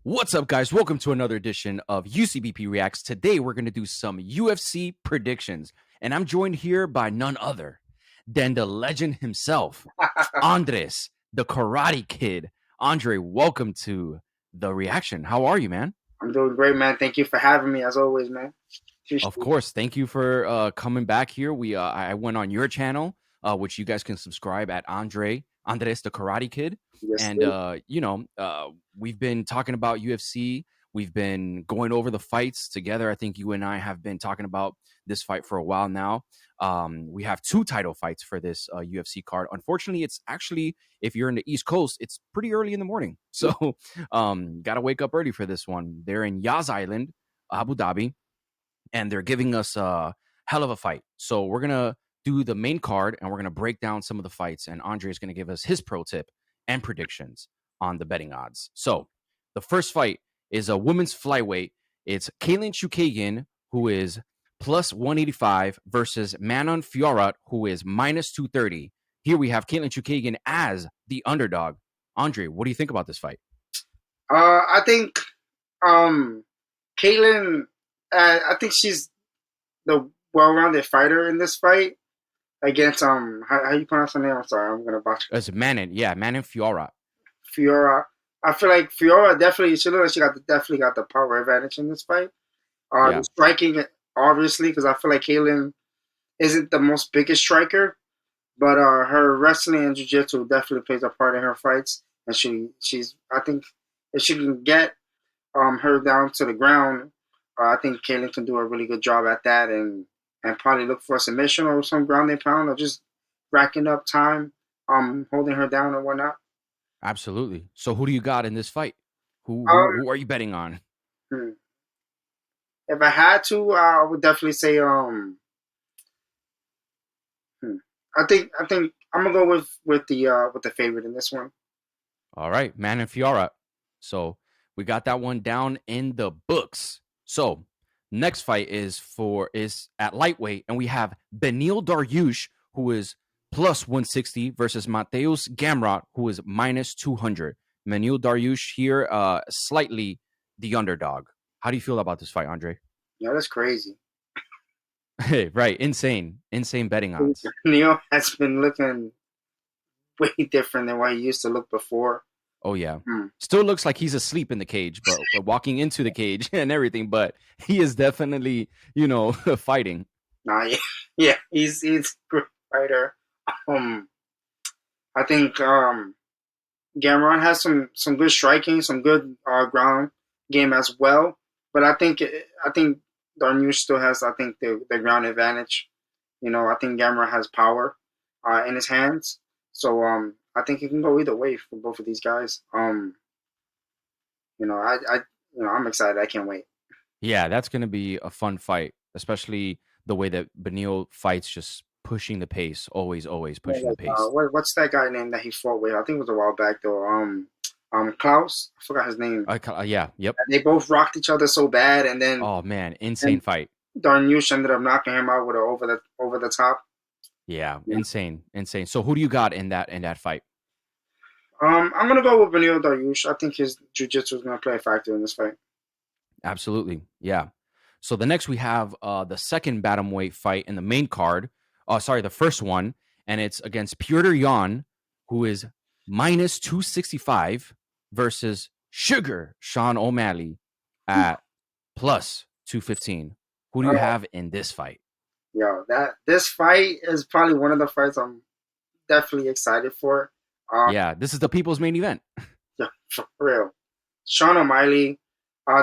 What's up, guys? Welcome to another edition of UCBP Reacts. Today, we're going to do some UFC predictions, and I'm joined here by none other than the legend himself, Andres, the Karate Kid. Andre, welcome to the reaction. How are you, man? I'm doing great, man. Thank you for having me, as always, man. Of course. Thank you for coming back here. I went on your channel, which you guys can subscribe at Andres the Karate Kid. Yes, And we've been talking about UFC. We've been going over the fights together. I think you and I have been talking about this fight for a while now. We have two title fights for this UFC card. Unfortunately, it's actually, if you're in the East Coast, it's pretty early in the morning. So gotta wake up early for this one. They're in Yas Island, Abu Dhabi, and they're giving us a hell of a fight. So we're gonna do the main card and we're gonna break down some of the fights. And Andre is gonna give us his pro tip and predictions on the betting odds. So the first fight is a women's flyweight. It's Katlyn Chookagian, who is plus 185, versus Manon Fiorot, who is minus 230. Here we have Katlyn Chookagian as the underdog. Andre, what do you think about this fight? I think Caitlin. I think she's the well-rounded fighter in this fight against how you pronounce her name? I'm sorry, I'm gonna botch. It's Manon, yeah, Manon Fiorot. Fiora. I feel like Fiora definitely. She looks like she definitely got the power advantage in this fight. The Yeah, striking, obviously, because I feel like Caitlin isn't the most biggest striker, but her wrestling and jiu-jitsu definitely plays a part in her fights, and she's. I think if she can get her down to the ground, I think Caitlin can do a really good job at that, and probably look for a submission or some ground and pound, or just racking up time, holding her down and whatnot. absolutely. So who do you got in this fight? Who who, Um, who are you betting on? hmm. If I had to, I would definitely say hmm. I think I'm gonna go with the favorite in this one. All right, Manon Fiorot. So we got that one down in the books. So next fight is at lightweight, and we have Benil Dariush, who is plus 160, versus Mateusz Gamrot, who is minus 200. Benil Dariush here, slightly the underdog. How do you feel about this fight, Andre? Yeah, that's crazy. Right, insane betting odds. Neo has been looking way different than what he used to look before. Oh yeah. Hmm. Still looks like he's asleep in the cage, but walking into the cage and everything, but he is definitely, fighting. Nah, yeah, yeah, he's a great fighter. Um, I think Gamron has some good striking, some good ground game as well. But I think Darnush still has the ground advantage. I think Gamron has power in his hands, so I think it can go either way for both of these guys. I'm excited. I can't wait. Yeah, that's going to be a fun fight, especially the way that Benil fights, just pushing the pace, always Yeah, pushing the like, pace. what's that guy name that he fought with? I think it was a while back though. Klaus. I forgot his name. Yeah, yep. They both rocked each other so bad, and then Oh man, insane and fight. Darnush ended up knocking him out with a over the top. Yeah, Yeah. insane. So who do you got in that fight? I'm gonna go with Benil Dariush. I think his jiu-jitsu is gonna play a factor in this fight. Absolutely. Yeah. So the next we have the second bantamweight fight in the main card. Oh, sorry, the first one, and it's against Pyotr Yan, who is minus 265, versus Sugar Sean O'Malley at plus 215. Who do you Uh, have in this fight? Yo, that this fight is probably one of the fights I'm definitely excited for. Um, Yeah, this is the people's main event. yeah, for real. Sean O'Malley,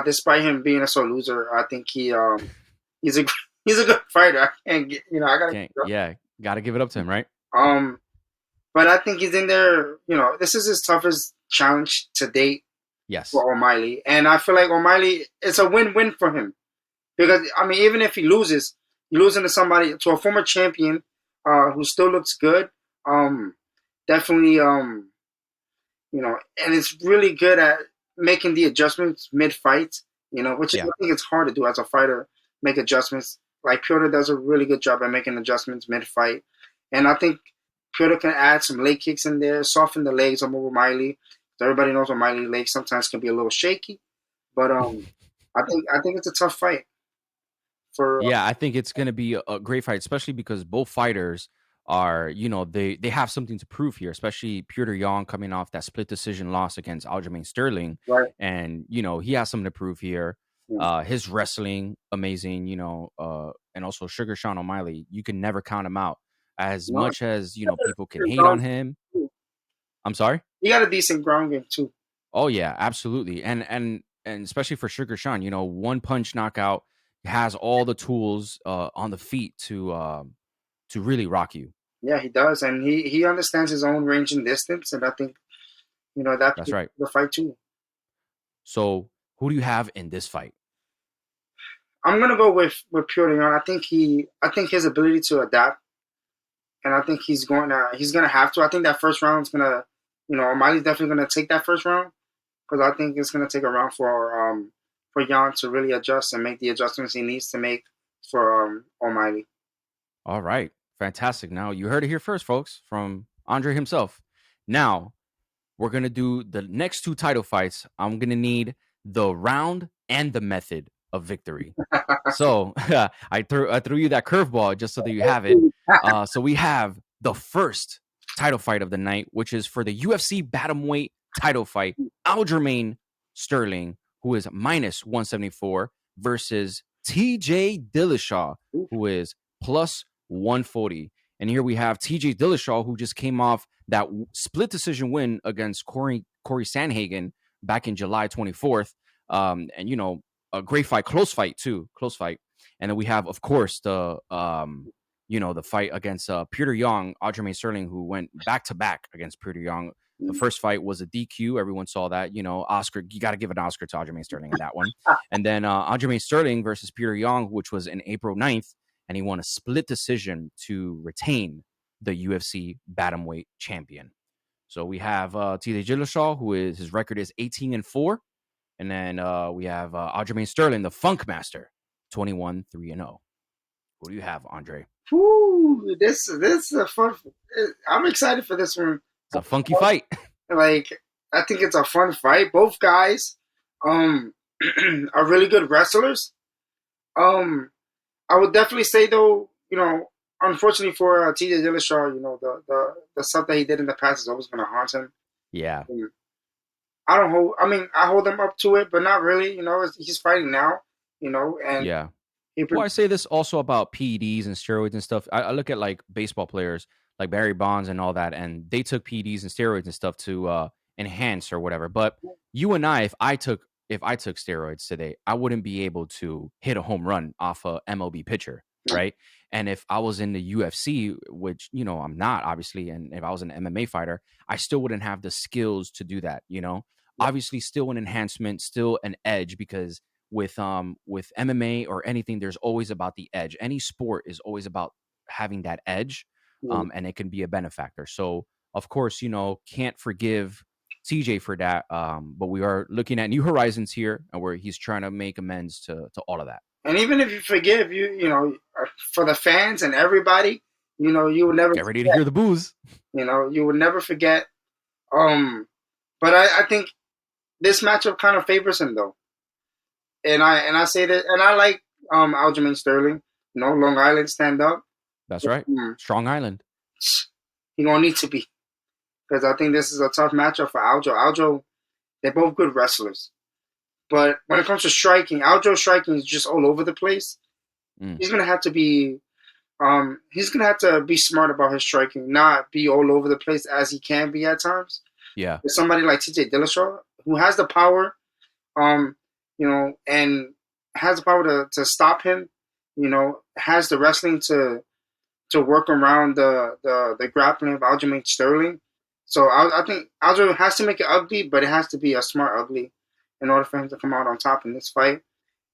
despite him being a sore loser, I think he's a he's a good fighter. I can't get I gotta Can't, yeah, got to give it up to him, right? um but I think he's in there. This is his toughest challenge to date Yes. for O'Malley, and I feel like O'Malley it's a win-win for him because I mean even if he loses, you're losing to a former champion who still looks good. Um, Definitely and it's really good at making the adjustments mid-fight. Which is, Yeah. I think it's hard to do as a fighter, make adjustments. Like Piotr does a really good job at making adjustments mid-fight, and I think Piotr can add some leg kicks in there, soften the legs of O'Malley. Everybody knows O'Malley's legs sometimes can be a little shaky, But I think it's a tough fight for Yeah, I think it's going to be a great fight, especially because both fighters are, they have something to prove here, especially Peter Yan coming off that split decision loss against Aljamain Sterling. right. And, he has something to prove here. Yeah. His wrestling, amazing, and also Sugar Sean O'Malley, you can never count him out. As No, much as, people can he hate on him. I'm sorry? got a decent ground game too. Oh yeah, absolutely. And especially for Sugar Sean, one punch knockout has all the tools on the feet to really rock you. Yeah, he does, and he understands his own range and distance, and I think that That's plays right. the fight too. So who do you have in this fight? I'm gonna go with Pure Leon. I think his ability to adapt, and I think he's gonna have to. I think that first round is gonna, O'Malley's definitely gonna take that first round because I think it's gonna take a round for Jan to really adjust and make the adjustments he needs to make for O'Malley. All right. Fantastic. Now you heard it here first, folks, from Andre himself. Now we're gonna do the next two title fights. I'm gonna need the round and the method of victory. So I threw you that curveball just so that you have it. So we have the first title fight of the night, which is for the UFC bantamweight title fight. Aljamain Sterling, who is minus 174, versus TJ Dillashaw, who is plus 140. And here we have TJ Dillashaw, who just came off that split decision win against Corey Sandhagen back in July 24th. And a great fight, close fight too, close fight. And then we have, of course, the fight against Peter Young, Aljamain Sterling, who went back to back against Peter Young. The first fight was a DQ. Everyone saw that. Oscar, you got to give an Oscar to Aljamain Sterling in that one. And then Aljamain Sterling versus Peter Young, which was in April 9th, and he won a split decision to retain the UFC bantamweight champion. So we have TJ Dillashaw, who is his record is 18-4. And then we have Aljamain Sterling, the Funk Master, 21-3-0. Who do you have, Andre? Whew, this is a fun. I'm excited for this one. It's a funky fight. Like I think it's a fun fight. Both guys are really good wrestlers. Um, I would definitely say though, unfortunately for T.J. Dillashaw, the stuff that he did in the past is always going to haunt him. Yeah. I don't hold. I mean, I hold him up to it, but not really. He's fighting now. And Yeah. he. Well, I say this also about PEDs and steroids and stuff. I look at like baseball players like Barry Bonds and all that, and they took PEDs and steroids and stuff to enhance or whatever. But you and I, if I took steroids today, I wouldn't be able to hit a home run off a MLB pitcher, right? And if I was in the UFC, which I'm not obviously, and if I was an MMA fighter, I still wouldn't have the skills to do that. Obviously, still an enhancement, still an edge because with MMA or anything, there's always about the edge. Any sport is always about having that edge, and it can be a benefactor. So of course, can't forgive TJ for that. But we are looking at new horizons here, and where he's trying to make amends to all of that. And even if you forgive, for the fans and everybody, you would never Get ready to hear the booze. you would never forget. But I think this matchup kind of favors him though, and I say that, and I like Aljamain Sterling. Long Island stand up. That's right. Strong Island. He gonna need to be because I think this is a tough matchup for Aljo. Aljo, they're both good wrestlers, but when it comes to striking, Aljo's striking is just all over the place. He's gonna have to be. He's gonna have to be smart about his striking, not be all over the place as he can be at times. Yeah. With somebody like TJ Dillashaw, who has the power, and has the power to stop him, has the wrestling to work around the grappling of Aljamain Sterling. So I think Aljo has to make it ugly, but it has to be a smart ugly in order for him to come out on top in this fight.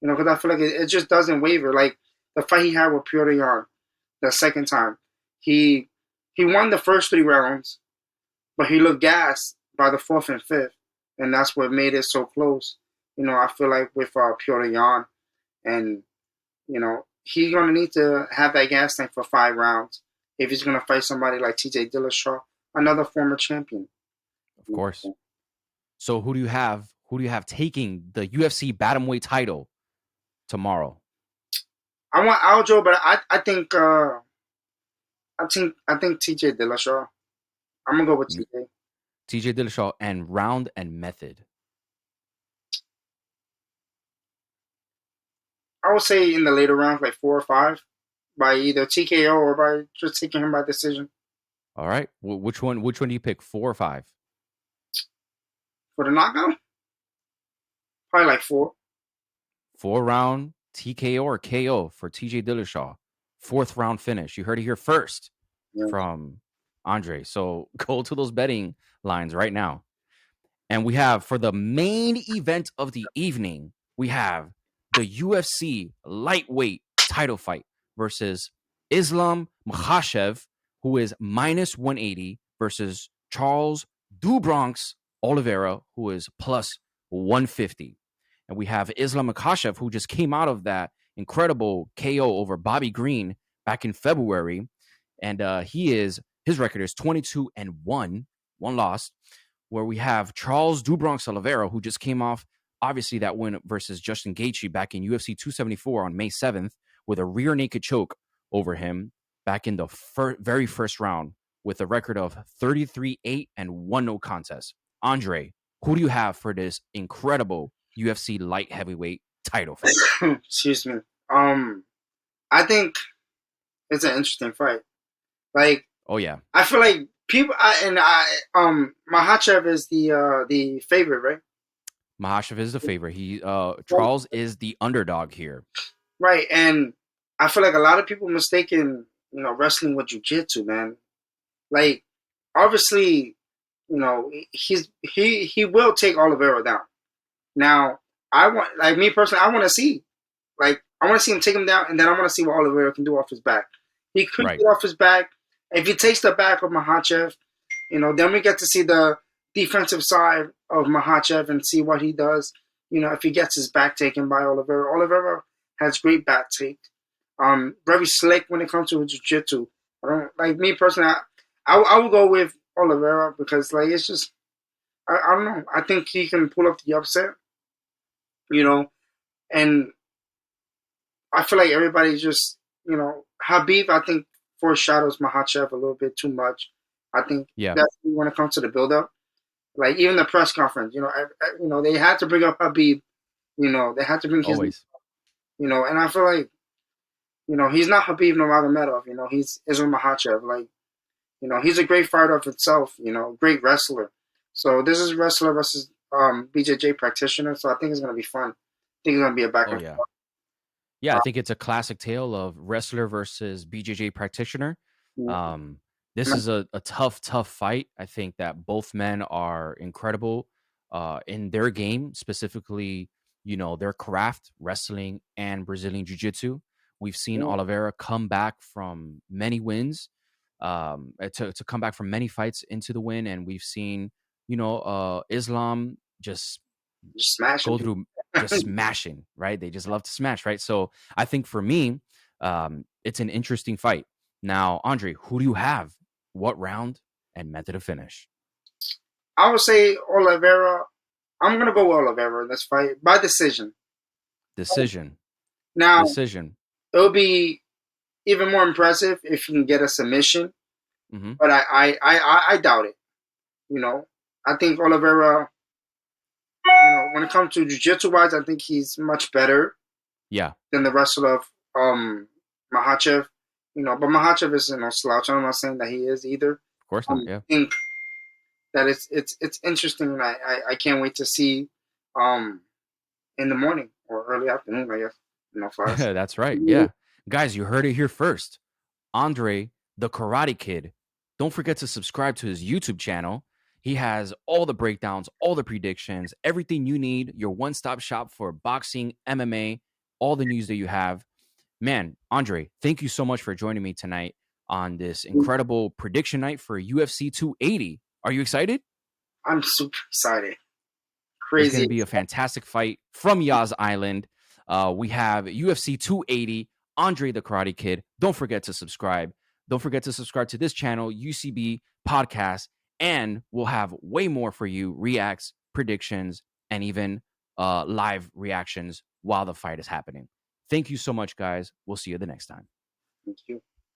Because I feel like it just doesn't waver. Like the fight he had with Piotr Jan the second time, he won the first 3 rounds, but he looked gassed by the fourth and fifth, and that's what made it so close. I feel like with Piotr Jan, and he's gonna need to have that gas tank for 5 rounds if he's gonna fight somebody like T.J. Dillashaw, another former champion. Of course. So who do you have Who do you have taking the UFC bantamweight title tomorrow? I want Aljo, but I think TJ Dillashaw. I'm gonna go with You, TJ. TJ Dillashaw and round and method. I would say in the later rounds, like 4 or 5, by either TKO or by just taking him by decision. All right. Which one? Which one do you pick? 4 or 5? For the knockout, probably like 4. 4 round TKO or KO for TJ Dillashaw. Fourth round finish. You heard it here first Yeah. from Andre. So go to those betting lines right now. And we have for the main event of the evening, we have the UFC lightweight title fight versus Islam Makhachev, who is minus 180, versus Charles Do Bronx Oliveira, who is plus 150. And we have Islam Makhachev, who just came out of that incredible KO over Bobby Green back in February. And his record is 22-1, one loss, where we have Charles Do Bronx Oliveira, who just came off, obviously, that win versus Justin Gaethje back in UFC 274 on May 7th with a rear naked choke over him back in the very first round with a record of 33-8 and 1 no contest. Andre, who do you have for this incredible UFC light heavyweight title fight? Excuse me. I think it's an interesting fight. Like, Oh, yeah. I feel like Makhachev is the favorite, right? Makhachev is the favorite. Charles is the underdog here. Right, and I feel like a lot of people mistaken, wrestling with jujitsu, man. Like, obviously, he will take Oliveira down. Now, me personally, I want to see him take him down, and then I want to see what Oliveira can do off his back. He could Right. get off his back. If he takes the back of Makhachev, then we get to see the defensive side of Makhachev and see what he does. If he gets his back taken by Oliveira. Oliveira has great back take. Very slick when it comes to jiu-jitsu. I don't like me personally. I would go with Oliveira because it's just I don't know. I think he can pull up the upset. And I feel like everybody's just Habib. I think foreshadows Makhachev a little bit too much. I think Yeah. that's when it comes to the build-up. Like even the press conference, they had to bring up Habib. They had to bring his. Always. And I feel like he's not Habib Nurmagomedov. He's Islam Makhachev. Like he's a great fighter of itself. Great wrestler. So this is wrestler versus BJJ practitioner. So I think it's gonna be fun. I think it's gonna be a back Oh, and yeah. forth. Yeah, I think it's a classic tale of wrestler versus BJJ practitioner. Um, this is a tough fight. I think that both men are incredible in their game, specifically, their craft, wrestling and Brazilian Jiu-Jitsu. We've seen Oliveira come back from many wins, to come back from many fights into the win, and we've seen, Islam just Just smashing go people. through just smashing, right? They just love to smash, right? So I think for me, it's an interesting fight. Now, Andre, who do you have? What round and method of finish? I would say Oliveira. I'm gonna go with Oliveira in this fight by decision. Decision. Now Decision. it'll be even more impressive if he can get a submission, Hmm. but I doubt it. I think Oliveira. When it comes to jiu-jitsu wise, I think he's much better Yeah, of than the wrestler of Makhachev. But Makhachev is no slouch. I'm not saying that he is either. course not. Yeah. I think that it's interesting, and I can't wait to see in the morning or early afternoon, I guess. For us. That's right. Yeah. Guys, you heard it here first. Andre, the Karate Kid. Don't forget to subscribe to his YouTube channel. He has all the breakdowns, all the predictions, everything you need, your one-stop shop for boxing, MMA, all the news that you have. Man, Andre, thank you so much for joining me tonight on this incredible prediction night for UFC 280. Are you excited? I'm super excited. It's going Crazy. to be a fantastic fight from Yaz Island. We have UFC 280, Andre the Karate Kid. Don't forget to subscribe. Don't forget to subscribe to this channel, UCB Podcast, and we'll have way more for you, reacts, predictions, and even live reactions while the fight is happening. Thank you so much, guys. We'll see you the next time. Thank you.